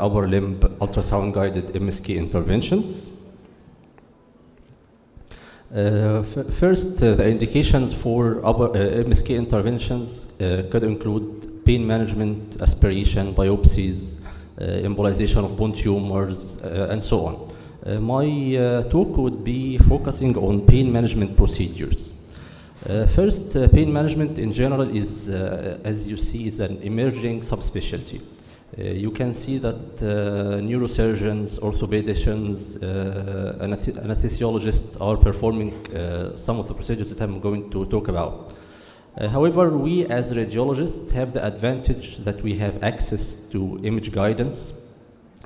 upper limb ultrasound guided MSK interventions. First, the indications for upper MSK interventions could include pain management, aspiration, biopsies, embolization of bone tumors, and so on. My talk would be focusing on pain management procedures. First, pain management in general is, as you see, is an emerging subspecialty. You can see that neurosurgeons, orthopedicians, anesthesiologists are performing some of the procedures that I'm going to talk about. However, we as radiologists have the advantage that we have access to image guidance,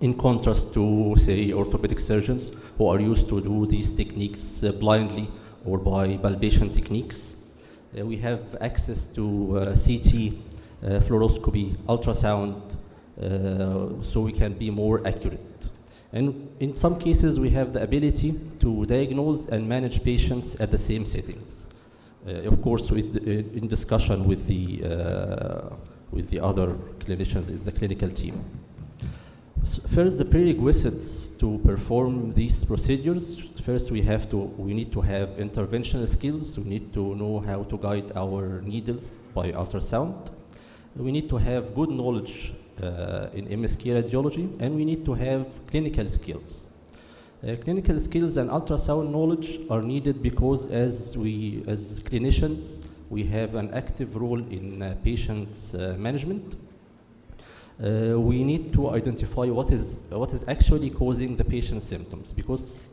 in contrast to, say, orthopedic surgeons who are used to do these techniques blindly or by palpation techniques. We have access to CT, fluoroscopy, ultrasound, so we can be more accurate. And in some cases, we have the ability to diagnose and manage patients at the same settings. Of course, in discussion with the other clinicians in the clinical team. First, the prerequisites to perform these procedures. First, we need to have interventional skills. We need to know how to guide our needles by ultrasound. We need to have good knowledge in MSK radiology, and we need to have clinical skills. Clinical skills and ultrasound knowledge are needed because as clinicians, we have an active role in patients' management. We need to identify what is actually causing the patient's symptoms, because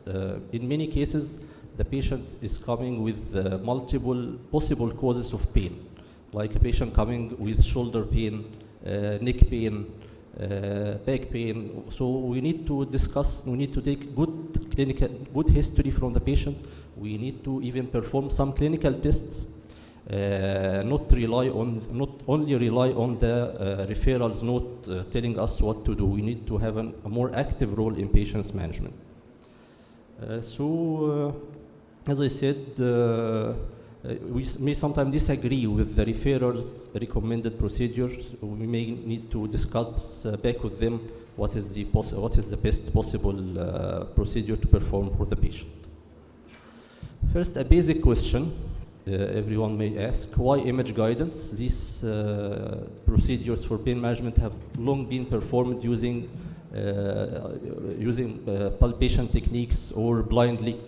in many cases, the patient is coming with multiple possible causes of pain, like a patient coming with shoulder pain, neck pain, back pain. So we need to discuss, we need to take good history from the patient. We need to even perform some clinical tests, not only rely on the referrals note telling us what to do. We need to have a more active role in patient's management. As I said, we may sometimes disagree with the referrer's recommended procedures. We may need to discuss back with them what is the best possible procedure to perform for the patient. First, a basic question everyone may ask: why image guidance? These procedures for pain management have long been performed using palpation techniques or blindly.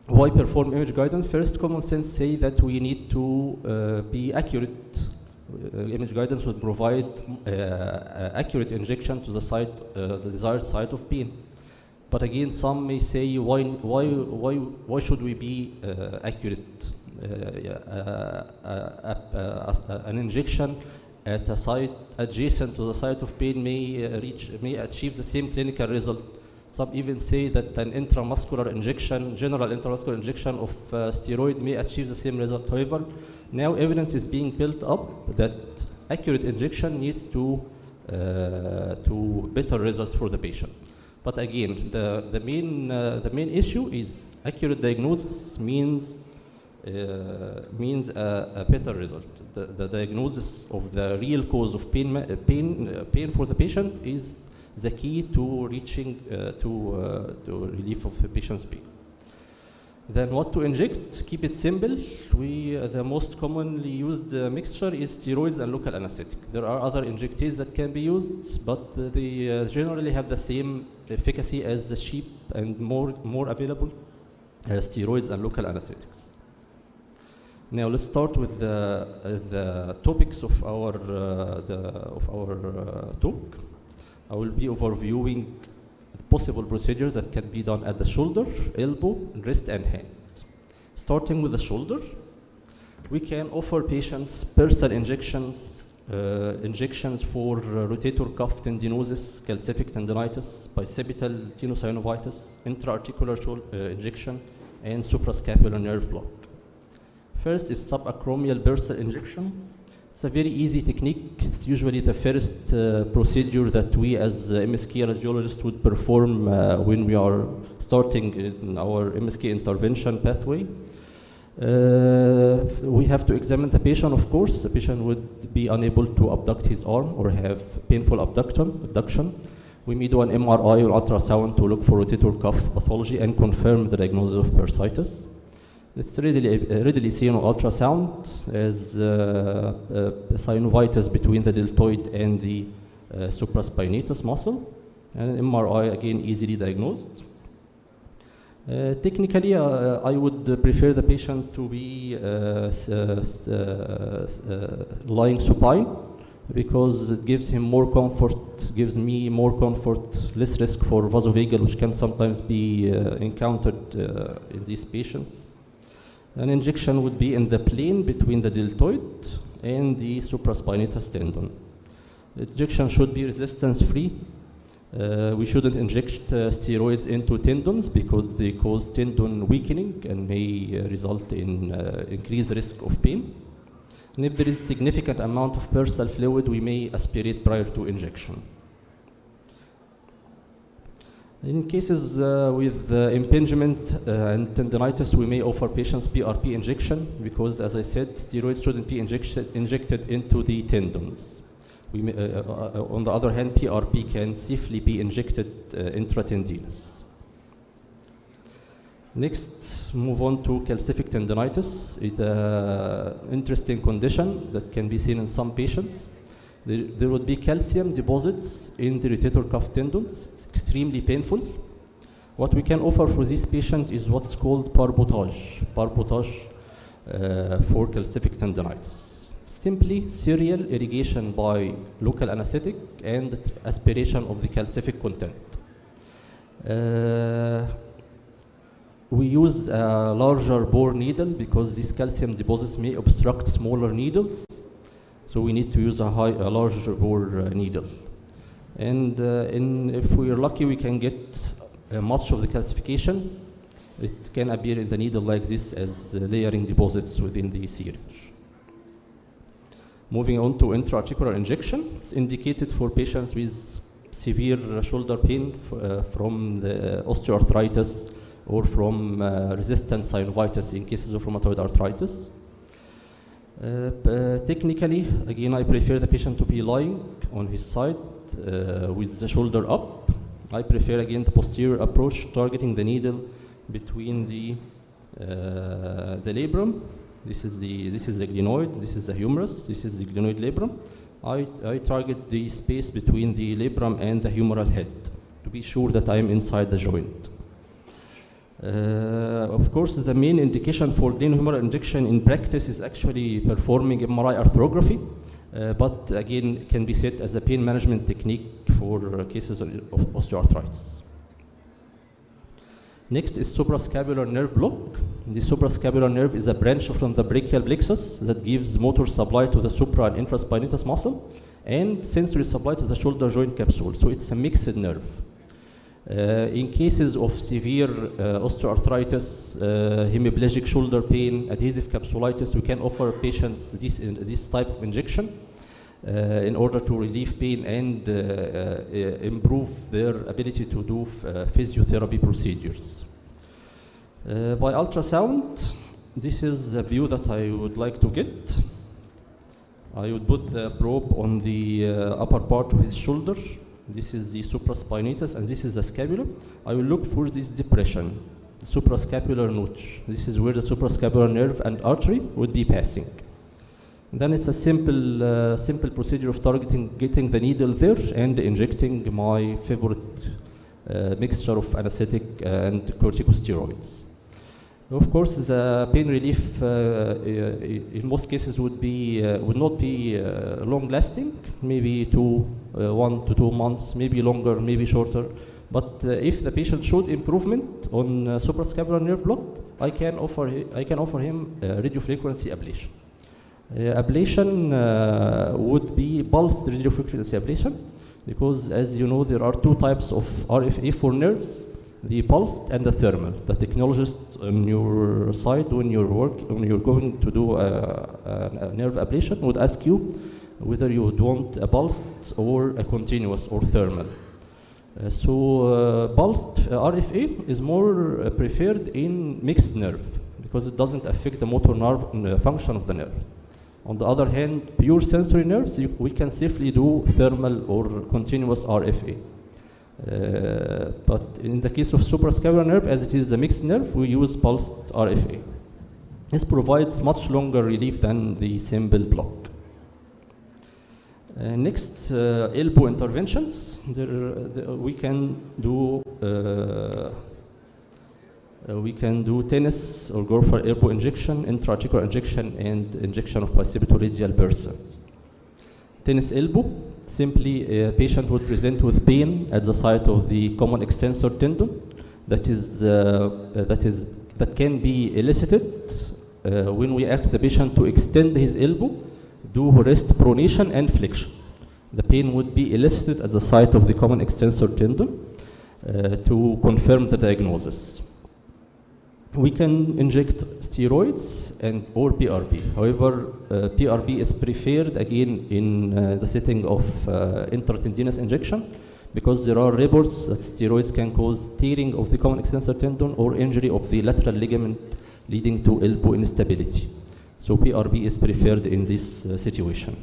Why perform image guidance? First, common sense say that we need to be accurate. Image guidance would provide accurate injection to the site, the desired site of pain. But again, some may say, why should we be accurate? An injection at a site adjacent to the site of pain may achieve the same clinical result. Some even say that an intramuscular injection, general intramuscular injection of steroid may achieve the same result. However, now evidence is being built up that accurate injection leads to better results for the patient. But again, the main issue is accurate diagnosis means a better result. The diagnosis of the real cause of pain for the patient is the key to reaching to relief of the patient's pain. Then what to inject? Keep it simple. The most commonly used mixture is steroids and local anesthetic. There are other injectases that can be used, but they generally have the same efficacy as the cheap and more available steroids and local anesthetics. Now let's start with the topics of our talk. I will be overviewing possible procedures that can be done at the shoulder, elbow, wrist, and hand. Starting with the shoulder, we can offer patients pulsar injections, injections for rotator cuff tendinosis, calcific tendinitis, bicipital tenosynovitis, intra-articular injection, and suprascapular nerve block. First is subacromial bursal injection. It's a very easy technique. It's usually the first procedure that we as MSK radiologists would perform when we are starting in our MSK intervention pathway. We have to examine the patient, of course. The patient would be unable to abduct his arm or have painful abduction. We may do an MRI or ultrasound to look for rotator cuff pathology and confirm the diagnosis of bursitis. It's readily seen on ultrasound as synovitis between the deltoid and the supraspinatus muscle, and MRI again easily diagnosed. Technically, I would prefer the patient to be lying supine, because it gives him more comfort, gives me more comfort, less risk for vasovagal, which can sometimes be encountered in these patients. An injection would be in the plane between the deltoid and the supraspinatus tendon. The injection should be resistance-free. We shouldn't inject steroids into tendons because they cause tendon weakening and may result in increased risk of pain. And if there is significant amount of bursal fluid, we may aspirate prior to injection. In cases with impingement and tendinitis, we may offer patients PRP injection because, as I said, steroids shouldn't be injected into the tendons. We may, on the other hand, PRP can safely be injected intratendinous. Next, move on to calcific tendinitis. It's an interesting condition that can be seen in some patients. There would be calcium deposits in the rotator cuff tendons. It's extremely painful. What we can offer for this patient is what's called barbotage for calcific tendinitis. Simply serial irrigation by local anesthetic and aspiration of the calcific content. We use a larger bore needle because these calcium deposits may obstruct smaller needles. So we need to use a larger bore needle. And if we are lucky, we can get much of the calcification. It can appear in the needle like this as layering deposits within the syringe. Moving on to intra-articular injection. It's indicated for patients with severe shoulder pain from the osteoarthritis or from resistant synovitis in cases of rheumatoid arthritis. Technically, again, I prefer the patient to be lying on his side with the shoulder up. I prefer, again, the posterior approach, targeting the needle between the labrum. This is the glenoid, this is the humerus, this is the glenoid labrum. I target the space between the labrum and the humeral head to be sure that I am inside the joint. Of course, the main indication for glenohumeral injection in practice is actually performing MRI arthrography, but again, can be set as a pain management technique for cases of osteoarthritis. Next is suprascapular nerve block. The suprascapular nerve is a branch from the brachial plexus that gives motor supply to the supra and infraspinatus muscle and sensory supply to the shoulder joint capsule. So it's a mixed nerve. In cases of severe osteoarthritis, hemiplegic shoulder pain, adhesive capsulitis, we can offer patients this type of injection in order to relieve pain and improve their ability to do physiotherapy procedures. By ultrasound, this is the view that I would like to get. I would put the probe on the upper part of his shoulder. This is the supraspinatus, and this is the scapula. I will look for this depression, the suprascapular notch. This is where the suprascapular nerve and artery would be passing. And then it's a simple procedure of getting the needle there and injecting my favorite mixture of anesthetic and corticosteroids. Of course, the pain relief in most cases would not be long-lasting, maybe 1 to 2 months, maybe longer, maybe shorter. But if the patient showed improvement on suprascapular nerve block, I can offer him radiofrequency ablation. Ablation would be pulsed radiofrequency ablation, because as you know, there are 2 types of RFA for nerves, the pulsed and the thermal. The technologist on your side, when you're going to do a nerve ablation, would ask you whether you would want a pulsed or a continuous or thermal. So pulsed RFA is more preferred in mixed nerve, because it doesn't affect the motor nerve function of the nerve. On the other hand, pure sensory nerves, we can safely do thermal or continuous RFA. But in the case of suprascapular nerve, as it is a mixed nerve, we use pulsed RFA. This provides much longer relief than the simple block. Next, elbow interventions. We can do tennis or go for elbow injection, intra-articular injection, and injection of bicipitoradial bursa. Tennis elbow, simply a patient would present with pain at the site of the common extensor tendon that can be elicited when we ask the patient to extend his elbow, do wrist pronation and flexion. The pain would be elicited at the site of the common extensor tendon to confirm the diagnosis. We can inject steroids or PRP. However, PRP is preferred again in the setting of intratendinous injection because there are reports that steroids can cause tearing of the common extensor tendon or injury of the lateral ligament leading to elbow instability. So PRP is preferred in this situation.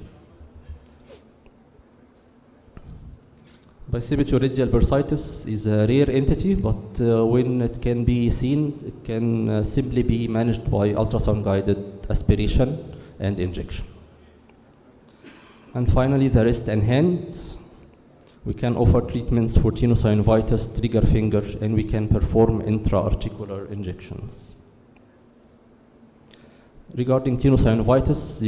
Bicipitoradial bursitis is a rare entity, but when it can be seen, it can simply be managed by ultrasound-guided aspiration and injection. And finally, the wrist and hand. We can offer treatments for tenosynovitis, trigger finger, and we can perform intra-articular injections. Regarding tenosynovitis,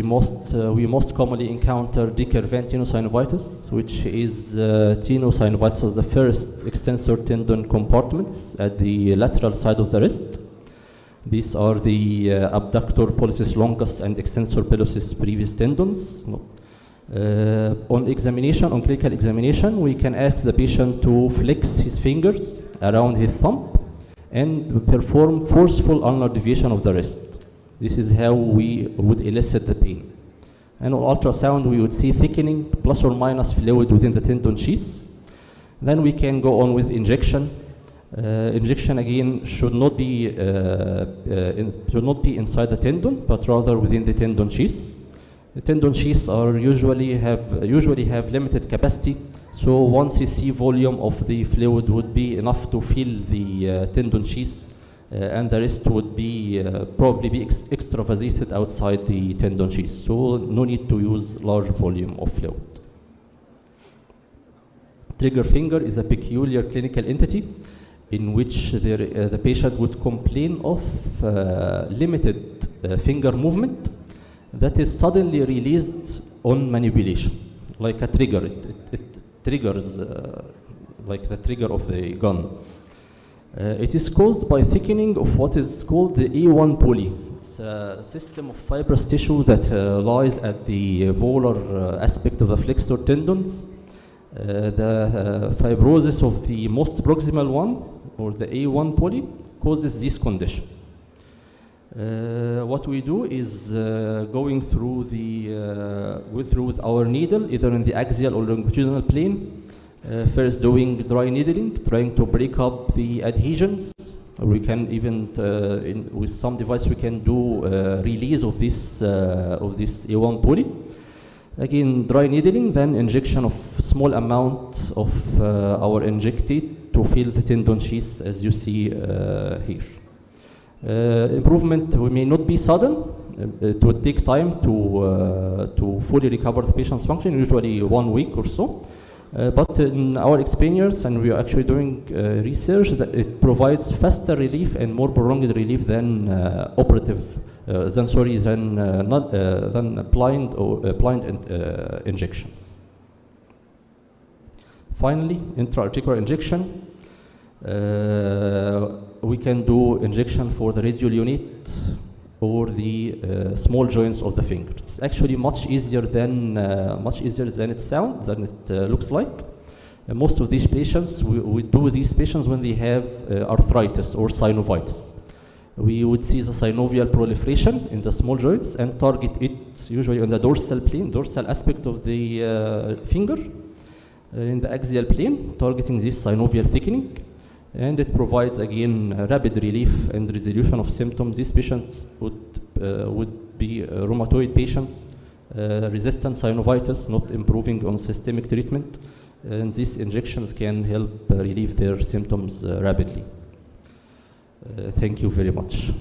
we most commonly encounter decurvent tenosynovitis, which is tenosynovitis of the first extensor tendon compartments at the lateral side of the wrist. These are the abductor pollicis longus and extensor pellucis brevis tendons. On clinical examination, we can ask the patient to flex his fingers around his thumb and perform forceful ulnar deviation of the wrist. This is how we would elicit the pain. And on ultrasound, we would see thickening plus or minus fluid within the tendon sheath. Then we can go on with injection. Injection again should not be inside the tendon, but rather within the tendon sheath. The tendon sheaths usually have limited capacity, so 1 cc volume of the fluid would be enough to fill the tendon sheath. And the rest would be probably be extravasated outside the tendon sheath. So no need to use large volume of fluid. Trigger finger is a peculiar clinical entity in which the patient would complain of limited finger movement that is suddenly released on manipulation, like a trigger. It triggers like the trigger of the gun. It is caused by thickening of what is called the A1 poly. It's a system of fibrous tissue that lies at the volar aspect of the flexor tendons. The fibrosis of the most proximal one, or the A1 poly, causes this condition. What we do is going through with our needle, either in the axial or longitudinal plane. First doing dry needling, trying to break up the adhesions. We can even, with some device, we can do release of this A1 poly. Again, dry needling, then injection of small amount of our injectate to fill the tendon sheath, as you see here. Improvement may not be sudden. It would take time to fully recover the patient's function, usually 1 week or so. But in our experience, and we are actually doing research, that it provides faster relief and more prolonged relief than blind injections. Finally, intra-articular injection. We can do injection for the radial unit or the small joints of the finger. It's actually much easier than it sounds, than it looks like. Most of these patients, we do these patients when they have arthritis or synovitis. We would see the synovial proliferation in the small joints and target it usually on the dorsal plane, dorsal aspect of the finger, in the axial plane, targeting this synovial thickening. And it provides again rapid relief and resolution of symptoms. These patients would be rheumatoid patients, resistant synovitis, not improving on systemic treatment, and these injections can help relieve their symptoms rapidly. Thank you very much.